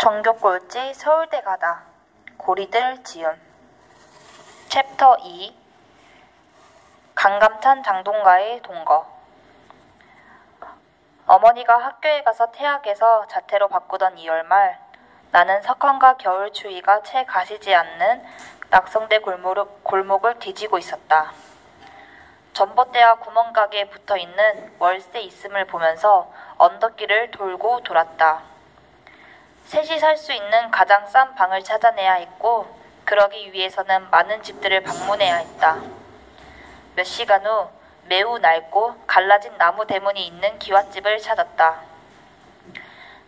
전교 꼴찌 서울대 가다. 고리들 지음. 챕터 2. 강감찬 장동가의 동거. 어머니가 학교에 가서 태학에서 자퇴로 바꾸던 2월말, 나는 석환과 겨울 추위가 채 가시지 않는 낙성대 골목을 뒤지고 있었다. 전봇대와 구멍가게에 붙어있는 월세 있음을 보면서 언덕길을 돌고 돌았다. 셋이 살 수 있는 가장 싼 방을 찾아내야 했고, 그러기 위해서는 많은 집들을 방문해야 했다. 몇 시간 후 매우 낡고 갈라진 나무 대문이 있는 기와집을 찾았다.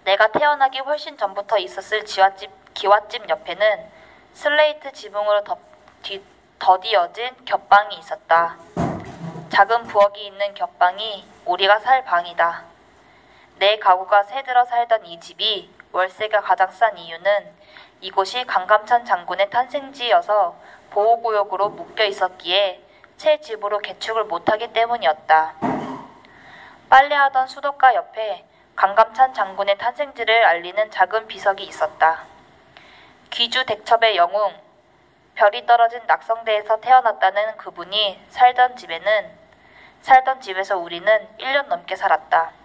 내가 태어나기 훨씬 전부터 있었을 기와집 옆에는 슬레이트 지붕으로 더디어진 겹방이 있었다. 작은 부엌이 있는 겹방이 우리가 살 방이다. 내 가구가 새들어 살던 이 집이 월세가 가장 싼 이유는 이곳이 강감찬 장군의 탄생지여서 보호구역으로 묶여 있었기에 새 집으로 개축을 못하기 때문이었다. 빨래하던 수도가 옆에 강감찬 장군의 탄생지를 알리는 작은 비석이 있었다. 귀주 대첩의 영웅, 별이 떨어진 낙성대에서 태어났다는 그분이 살던 집에서 우리는 1년 넘게 살았다.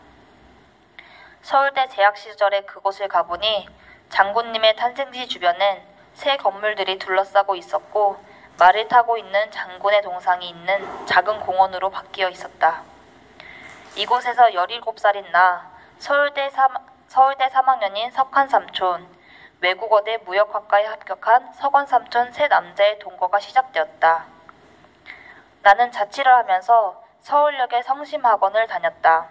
서울대 재학 시절에 그곳을 가보니 장군님의 탄생지 주변엔 새 건물들이 둘러싸고 있었고, 말을 타고 있는 장군의 동상이 있는 작은 공원으로 바뀌어 있었다. 이곳에서 17살인 나, 서울대 3학년인 석환 삼촌, 외국어대 무역학과에 합격한 석원 삼촌 세 남자의 동거가 시작되었다. 나는 자취를 하면서 서울역의 성심학원을 다녔다.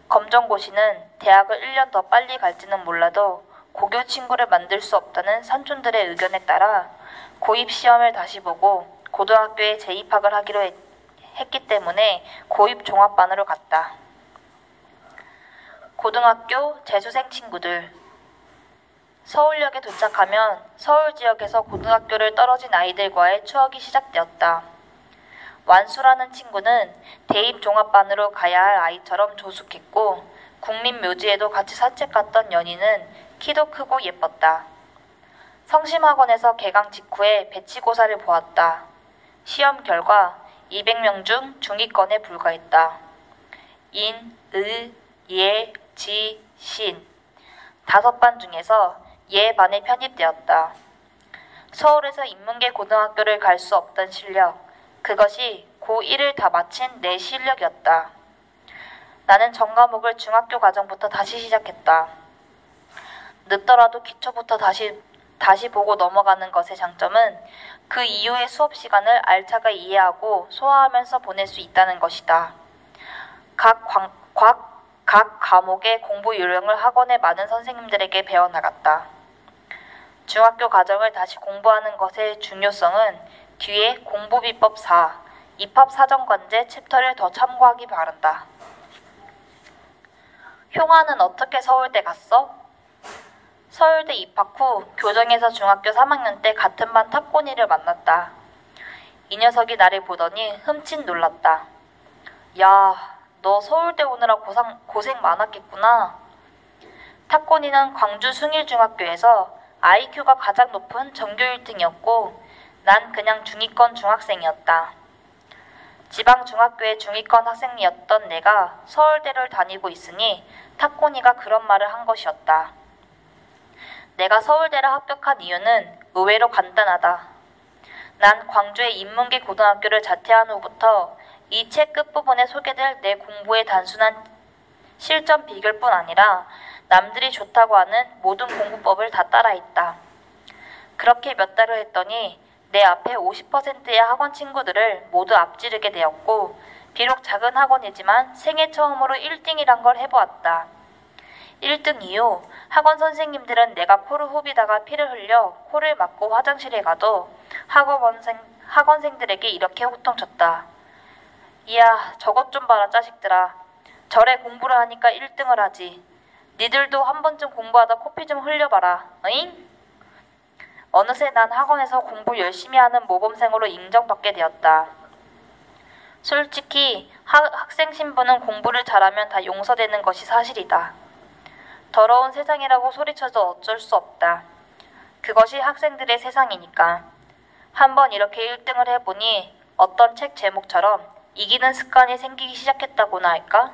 검정고시는 대학을 1년 더 빨리 갈지는 몰라도 고교 친구를 만들 수 없다는 삼촌들의 의견에 따라 고입시험을 다시 보고 고등학교에 재입학을 하기로 했기 때문에 고입 종합반으로 갔다. 고등학교 재수생 친구들. 서울역에 도착하면 서울 지역에서 고등학교를 떨어진 아이들과의 추억이 시작되었다. 완수라는 친구는 대입 종합반으로 가야 할 아이처럼 조숙했고, 국립묘지에도 같이 산책 갔던 연희는 키도 크고 예뻤다. 성심학원에서 개강 직후에 배치고사를 보았다. 시험 결과 200명 중 중위권에 불과했다. 인, 의, 예, 지, 신 5반 중에서 예 반에 편입되었다. 서울에서 인문계 고등학교를 갈 수 없던 실력, 그것이 고1을 다 마친 내 실력이었다. 나는 전 과목을 중학교 과정부터 다시 시작했다. 늦더라도 기초부터 다시 보고 넘어가는 것의 장점은 그 이후의 수업 시간을 알차게 이해하고 소화하면서 보낼 수 있다는 것이다. 각 과목의 공부 요령을 학원의 많은 선생님들에게 배워나갔다. 중학교 과정을 다시 공부하는 것의 중요성은 뒤에 공부비법 4, 입학사정관제 챕터를 더 참고하기 바란다. 효아는 어떻게 서울대 갔어? 서울대 입학 후 교정에서 중학교 3학년 때 같은 반 탑곤이를 만났다. 이 녀석이 나를 보더니 흠칫 놀랐다. 야, 너 서울대 오느라 고생 많았겠구나. 탑곤이는 광주 숭일중학교에서 IQ가 가장 높은 전교 1등이었고 난 그냥 중위권 중학생이었다. 지방 중학교의 중위권 학생이었던 내가 서울대를 다니고 있으니 탑곤이가 그런 말을 한 것이었다. 내가 서울대를 합격한 이유는 의외로 간단하다. 난 광주의 인문계 고등학교를 자퇴한 후부터 이 책 끝부분에 소개될 내 공부의 단순한 실전 비결뿐 아니라 남들이 좋다고 하는 모든 공부법을 다 따라했다. 그렇게 몇 달을 했더니 내 앞에 50%의 학원 친구들을 모두 앞지르게 되었고, 비록 작은 학원이지만 생애 처음으로 1등이란 걸 해보았다. 1등 이후 학원 선생님들은 내가 코를 후비다가 피를 흘려 코를 막고 화장실에 가도 학원생들에게 이렇게 호통쳤다. 이야, 저것 좀 봐라 자식들아. 저래 공부를 하니까 1등을 하지. 니들도 한 번쯤 공부하다 코피 좀 흘려봐라. 어잉? 어느새 난 학원에서 공부 열심히 하는 모범생으로 인정받게 되었다. 솔직히 학생 신분은 공부를 잘하면 다 용서되는 것이 사실이다. 더러운 세상이라고 소리쳐도 어쩔 수 없다. 그것이 학생들의 세상이니까. 한번 이렇게 1등을 해보니 어떤 책 제목처럼 이기는 습관이 생기기 시작했다고나 할까?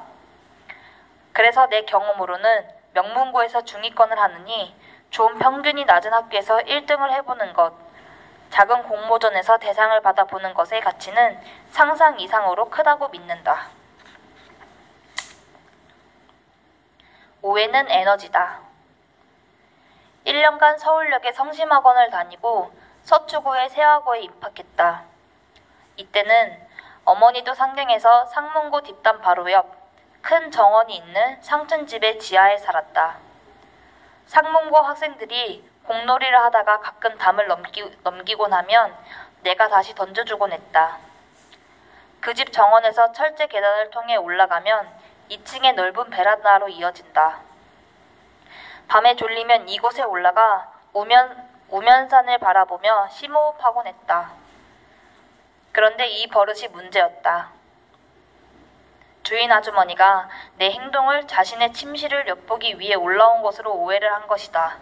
그래서 내 경험으로는 명문고에서 중위권을 하느니 좀 평균이 낮은 학교에서 1등을 해보는 것, 작은 공모전에서 대상을 받아보는 것의 가치는 상상 이상으로 크다고 믿는다. 오해는 에너지다. 1년간 서울역의 성심학원을 다니고 서초구의 세화고에 입학했다. 이때는 어머니도 상경해서 상문고 뒷담 바로 옆 큰 정원이 있는 상층집의 지하에 살았다. 상문고 학생들이 공놀이를 하다가 가끔 담을 넘기곤 하면 내가 다시 던져주곤 했다. 그 집 정원에서 철제 계단을 통해 올라가면 2층의 넓은 베란다로 이어진다. 밤에 졸리면 이곳에 올라가 우면산을 바라보며 심호흡하곤 했다. 그런데 이 버릇이 문제였다. 주인 아주머니가 내 행동을 자신의 침실을 엿보기 위해 올라온 것으로 오해를 한 것이다.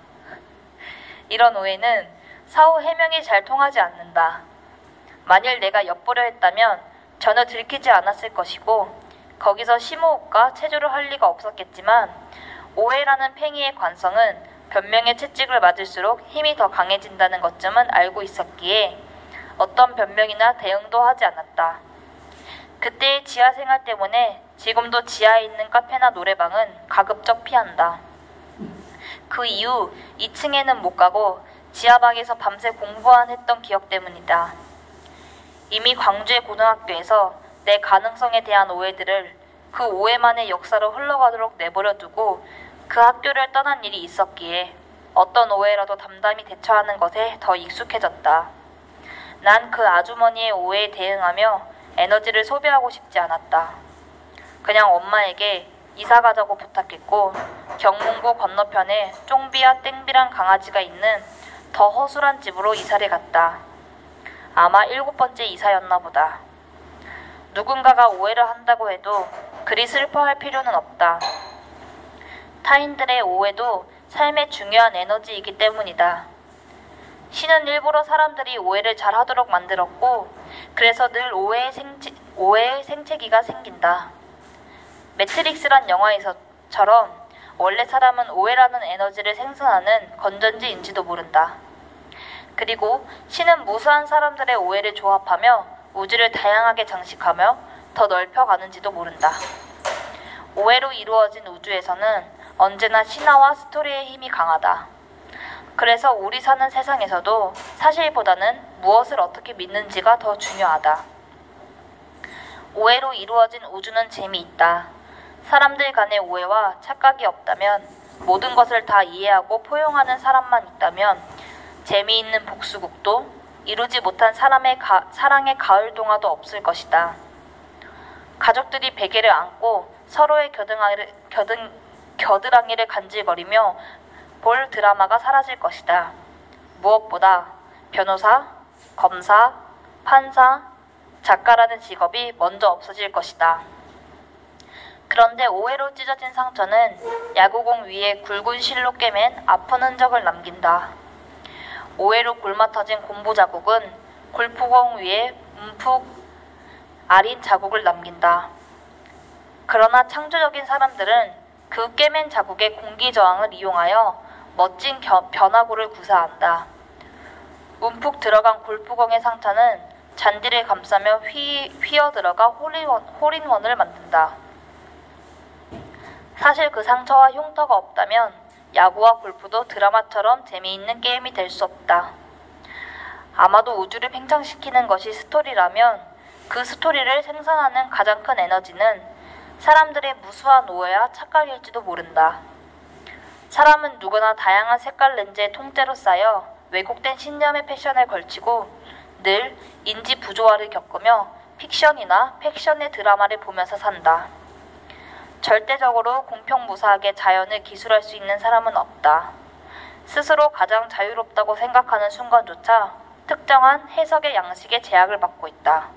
이런 오해는 사후 해명이 잘 통하지 않는다. 만일 내가 엿보려 했다면 전혀 들키지 않았을 것이고 거기서 심호흡과 체조를 할 리가 없었겠지만 오해라는 팽이의 관성은 변명의 채찍을 맞을수록 힘이 더 강해진다는 것쯤은 알고 있었기에 어떤 변명이나 대응도 하지 않았다. 그때의 지하 생활 때문에 지금도 지하에 있는 카페나 노래방은 가급적 피한다. 그 이후 2층에는 못 가고 지하방에서 밤새 공부만 했던 기억 때문이다. 이미 광주의 고등학교에서 내 가능성에 대한 오해들을 그 오해만의 역사로 흘러가도록 내버려 두고 그 학교를 떠난 일이 있었기에 어떤 오해라도 담담히 대처하는 것에 더 익숙해졌다. 난 그 아주머니의 오해에 대응하며 에너지를 소비하고 싶지 않았다. 그냥 엄마에게 이사 가자고 부탁했고 경문고 건너편에 쫑비와 땡비란 강아지가 있는 더 허술한 집으로 이사를 갔다. 아마 7번째 이사였나 보다. 누군가가 오해를 한다고 해도 그리 슬퍼할 필요는 없다. 타인들의 오해도 삶의 중요한 에너지이기 때문이다. 신은 일부러 사람들이 오해를 잘하도록 만들었고 그래서 늘 오해의 생채기가 생긴다. 매트릭스란 영화에서처럼 원래 사람은 오해라는 에너지를 생성하는 건전지인지도 모른다. 그리고 신은 무수한 사람들의 오해를 조합하며 우주를 다양하게 장식하며 더 넓혀가는지도 모른다. 오해로 이루어진 우주에서는 언제나 신화와 스토리의 힘이 강하다. 그래서 우리 사는 세상에서도 사실보다는 무엇을 어떻게 믿는지가 더 중요하다. 오해로 이루어진 우주는 재미있다. 사람들 간의 오해와 착각이 없다면, 모든 것을 다 이해하고 포용하는 사람만 있다면 재미있는 복수극도 이루지 못한 사랑의 가을 동화도 없을 것이다. 가족들이 베개를 안고 서로의 겨드랑이를 간질거리며 볼 드라마가 사라질 것이다. 무엇보다 변호사, 검사, 판사, 작가라는 직업이 먼저 없어질 것이다. 그런데 오해로 찢어진 상처는 야구공 위에 굵은 실로 꿰맨 아픈 흔적을 남긴다. 오해로 골마 터진 곰보 자국은 골프공 위에 움푹 아린 자국을 남긴다. 그러나 창조적인 사람들은 그 꿰맨 자국의 공기 저항을 이용하여 멋진 변화구를 구사한다. 움푹 들어간 골프공의 상처는 잔디를 감싸며 휘어 들어가 홀인원을 만든다. 사실 그 상처와 흉터가 없다면 야구와 골프도 드라마처럼 재미있는 게임이 될 수 없다. 아마도 우주를 팽창시키는 것이 스토리라면 그 스토리를 생산하는 가장 큰 에너지는 사람들의 무수한 오해와 착각일지도 모른다. 사람은 누구나 다양한 색깔 렌즈의 통째로 쌓여 왜곡된 신념의 패션을 걸치고 늘 인지 부조화를 겪으며 픽션이나 팩션의 드라마를 보면서 산다. 절대적으로 공평무사하게 자연을 기술할 수 있는 사람은 없다. 스스로 가장 자유롭다고 생각하는 순간조차 특정한 해석의 양식에 제약을 받고 있다.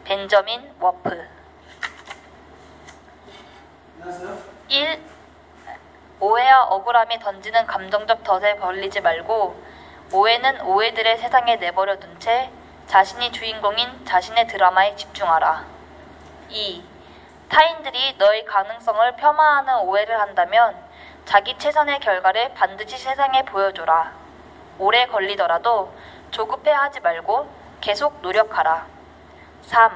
벤저민 워프. 1. 오해와 억울함이 던지는 감정적 덫에 걸리지 말고 오해는 오해들의 세상에 내버려 둔 채 자신이 주인공인 자신의 드라마에 집중하라. 2. 타인들이 너의 가능성을 폄하하는 오해를 한다면 자기 최선의 결과를 반드시 세상에 보여줘라. 오래 걸리더라도 조급해하지 말고 계속 노력하라. 3.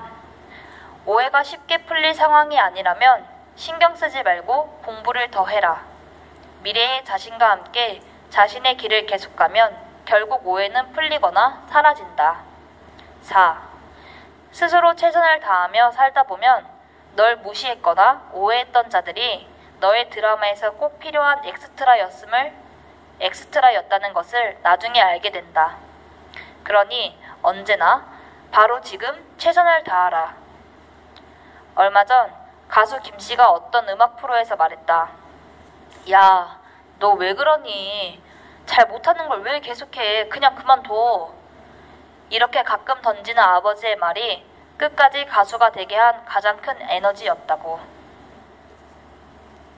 오해가 쉽게 풀릴 상황이 아니라면 신경 쓰지 말고 공부를 더 해라. 미래의 자신과 함께 자신의 길을 계속 가면 결국 오해는 풀리거나 사라진다. 4. 스스로 최선을 다하며 살다 보면 널 무시했거나 오해했던 자들이 너의 드라마에서 꼭 필요한 엑스트라였다는 것을 나중에 알게 된다. 그러니 언제나 바로 지금 최선을 다하라. 얼마 전 가수 김씨가 어떤 음악 프로에서 말했다. 야, 너 왜 그러니? 잘 못하는 걸 왜 계속해? 그냥 그만둬. 이렇게 가끔 던지는 아버지의 말이 끝까지 가수가 되게 한 가장 큰 에너지였다고.